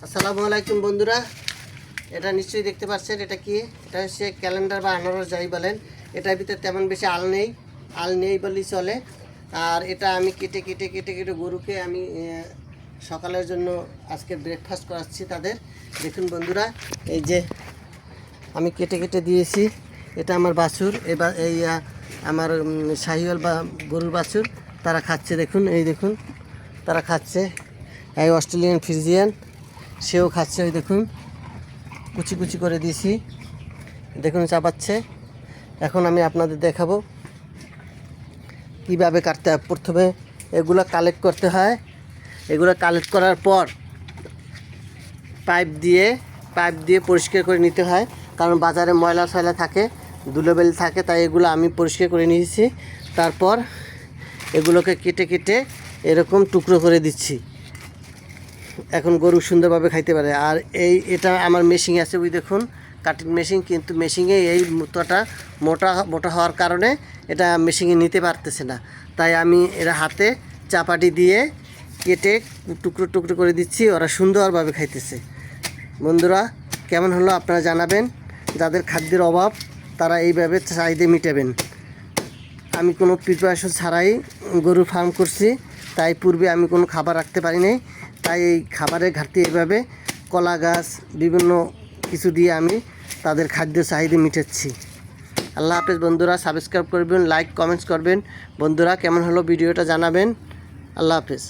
আসসালামু আলাইকুম বন্ধুরা, এটা নিশ্চয়ই দেখতে পাচ্ছেন। এটা কি? এটা হচ্ছে ক্যালেন্ডার বা আনারস যাই বলেন। এটার ভিতরে তেমন বেশি আল নেই বললেই চলে। আর এটা আমি কেটে কেটে কেটে কেটে গরুকে আমি সকালের জন্য আজকে ব্রেকফাস্ট করাচ্ছি তাদের। দেখুন বন্ধুরা, এই যে আমি কেটে কেটে দিয়েছি। এটা আমার বাছুর, এবার এই আমার শাহিওয়াল বা গরুর বাছুর, তারা খাচ্ছে। দেখুন, এই দেখুন তারা খাচ্ছে। এই অস্ট্রেলিয়ান ফ্রিজিয়ান সেও খাচ্ছে। ওই দেখুন কুচি কুচি করে দিয়েছি, দেখুন চাবাচ্ছে। এখন আমি আপনাদের দেখাবো কীভাবে কাটতে হয়। প্রথমে এগুলো কালেক্ট করতে হয়। এগুলো কালেক্ট করার পর পাইপ দিয়ে পরিষ্কার করে নিতে হয়, কারণ বাজারে ময়লা ফয়লা থাকে, ধুলোবালি থাকে, তাই এগুলো আমি পরিষ্কার করে নিয়েছি। তারপর এগুলোকে কেটে কেটে এরকম টুকরো করে দিচ্ছি। এখন গরু সুন্দরভাবে খাইতে পারে। আর এটা আমার মেশিন আছে, ওই দেখুন কাটিং মেশিন, কিন্তু মেশিনে এই মুতাটা মোটা হওয়ার কারণে এটা মেশিনে নিতে পারতেছে না, তাই আমি এরা হাতে চাপাটি দিয়ে কেটে টুকরো টুকরো করে দিচ্ছি। ওরা সুন্দরভাবে খাইতেছে। বন্ধুরা, কেমন হলো আপনারা জানাবেন। যাদের খাদ্যের অভাব তারা এইভাবে চাহিদা মিটাবেন। আমি কোনো প্রিপারেশন ছাড়াই গরু ফার্ম করছি, তাই পূর্বে আমি কোনো খাবার রাখতে পারি নাই, তাই এই খাবারের ঘাটতি এইভাবে কলা গাছ বিভিন্ন কিছু দিয়ে আমি তাদের খাদ্য চাহিদা মিটাচ্ছি। আল্লাহ হাফেজ বন্ধুরা, সাবস্ক্রাইব করবেন, লাইক কমেন্টস করবেন। বন্ধুরা, কেমন হলো ভিডিওটা জানাবেন। আল্লাহ হাফেজ।